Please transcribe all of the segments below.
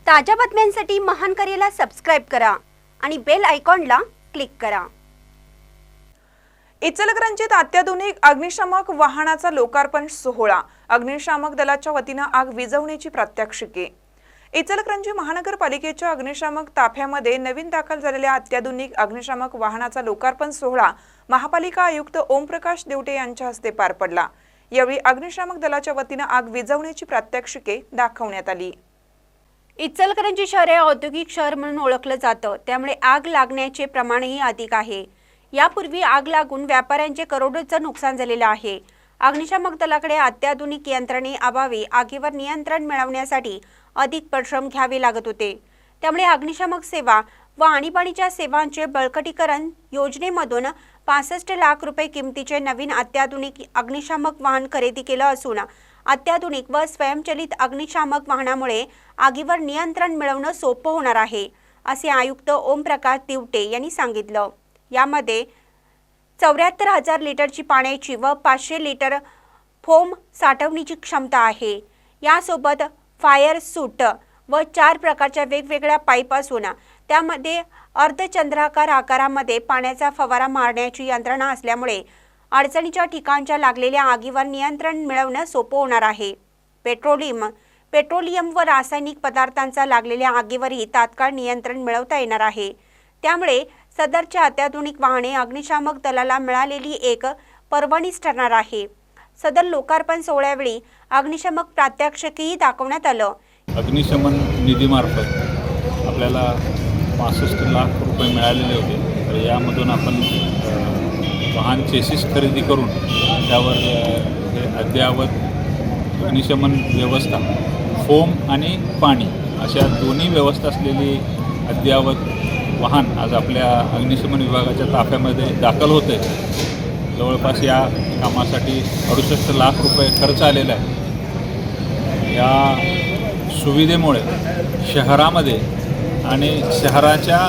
ताज्या बातम्यांसाठी महानकरेला सबस्क्राइब करा आणि बेल आयकॉनला क्लिक करा। इचलकरंजीत अत्याधुनिक अग्निशामक वाहनाचा लोकार्पण सोहळा, अग्निशामक दलाच्या वतीने आग विझवण्याची प्रात्यक्षिके। इचलकरंजी महानगरपालिकेच्या अग्निशामक ताफ्यामध्ये नवीन दाखल झालेल्या अत्याधुनिक अग्निशामक वाहनाचा लोकार्पण सोहळा महापालिका आयुक्त ओमप्रकाश देवटे यांच्या हस्ते पार पडला। यावेळी अग्निशामक दलाच्या वतीने आग विझवण्याची प्रात्यक्षिके दाखवण्यात आली। इचलकरंजी शहर हे औद्योगिक शहर म्हणून ओळखलं जातं, त्यामुळे आग लागण्याचे प्रमाणही अधिक आहे। यापूर्वी आग लागून व्यापाऱ्यांचे करोडोचं नुकसान झालेलं आहे। अग्निशामक दलाकडे अत्याधुनिक यंत्रणेअभावी आगीवर नियंत्रण मिळवण्यासाठी अधिक परिश्रम घ्यावे लागत होते। त्यामुळे अग्निशामक सेवा व आणीबाणीच्या सेवांचे बळकटीकरण योजनेमधून 65 लाख रुपये किमतीचे नवीन अत्याधुनिक अग्निशामक वाहन खरेदी केलं असून अत्याधुनिक व स्वयंचलित अग्निशामक वाहनामुळे आगीवर नियंत्रण मिळवणं सोपं होणार आहे, असे आयुक्त ओमप्रकाश देवटे यांनी सांगितलं। यामध्ये 74,000 लिटरची पाण्याची व 500 लिटर फोम साठवणीची क्षमता आहे। यासोबत फायर सूट व 4 प्रकारच्या वेगवेगळ्या पाईप असून त्यामध्ये अर्धचंद्राकार आकारामध्ये पाण्याचा फवारा मारण्याची यंत्रणा असल्यामुळे अडचणीच्या ठिकाणच्या लागलेल्या आगीवर नियंत्रण मिळवणं सोपं होणार आहे। पेट्रोलियम व रासायनिक पदार्थांचा लागलेल्या आगीवरही तात्काळ नियंत्रण मिळवता येणार आहे। त्यामुळे सदरच्या अत्याधुनिक वाहने अग्निशामक दलाला मिळालेली एक पर्वणीच ठरणार आहे। सदर लोकार्पण सोहळ्यावेळी अग्निशामक प्रात्यक्षिकही दाखवण्यात आलं। अग्निशमन निधीमार्फत आपल्याला 65 लाख रुपये मिळालेले होते, तर यामधून आपण वाहन चेसिस खरेदी करून त्यावर हे अद्ययावत अग्निशमन व्यवस्था, फोम आणि पाणी अशा दोन्ही व्यवस्था असलेली अद्ययावत वाहन आज आपल्या अग्निशमन विभागाच्या ताफ्यामध्ये दाखल होते। जवळपास या कामासाठी 68 लाख रुपये खर्च आलेला आहे। या सुविधेमुळे शहरामध्ये आणि शहराच्या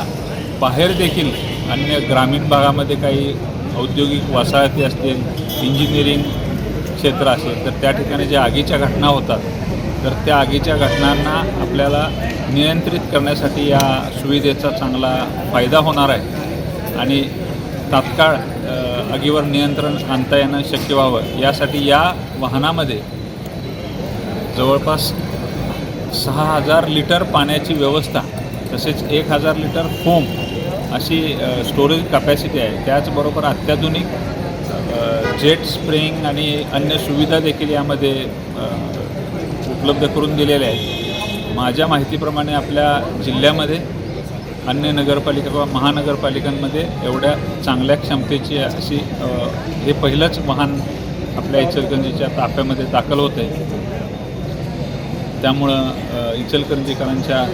बाहेर देखील अन्य ग्रामीण भागामध्ये काही औद्योगिक वसाहती असतील, इंजिनिअरिंग क्षेत्र असेल, तर त्या ठिकाणी ज्या आगीच्या घटना होतात, तर त्या आगीच्या घटनांना आपल्याला नियंत्रित करण्यासाठी या सुविधेचा चांगला फायदा होणार आहे आणि तात्काळ आगीवर नियंत्रण आणता येणं शक्य व्हावं यासाठी या वाहनामध्ये जवळपास 6,000 लिटर पाण्याची व्यवस्था, तसेच 1,000 लिटर फोम अशी स्टोरेज कॅपॅसिटी आहे। त्याचबरोबर अत्याधुनिक जेट स्प्रेइंग आणि अन्य सुविधा देखील यामध्ये उपलब्ध करून दिलेल्या आहेत। माझ्या माहितीप्रमाणे आपल्या जिल्ह्यामध्ये अन्य नगरपालिका किंवा महानगरपालिकांमध्ये एवढ्या चांगल्या क्षमतेची अशी हे पहिलंच वाहन आपल्या इचलकरंजीच्या ताफ्यामध्ये दाखल होते। त्यामुळं इचलकरंजीकरांच्या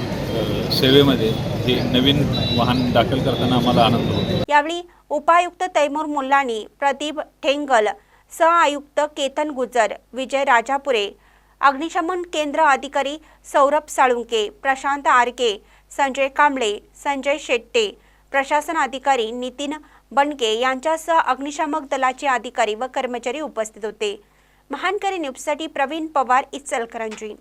सेवेमध्ये हे नवीन वाहन दाखल करताना आम्हाला आनंद होतो। यावेळी उपायुक्त तैमूर मुल्लानी, प्रदीप ठेंगल, सह आयुक्त केतन गुजर, विजय राजापुरे, अग्निशमन केंद्र अधिकारी सौरभ साळुंके, प्रशांत आरके, संजय कांबळे, संजय शेट्टे, प्रशासन अधिकारी नितीन बनके यांच्यासह अग्निशामक दलाचे अधिकारी व कर्मचारी उपस्थित होते। महानकरी न्यूजसाठी प्रवीण पवार, इचलकरंजी।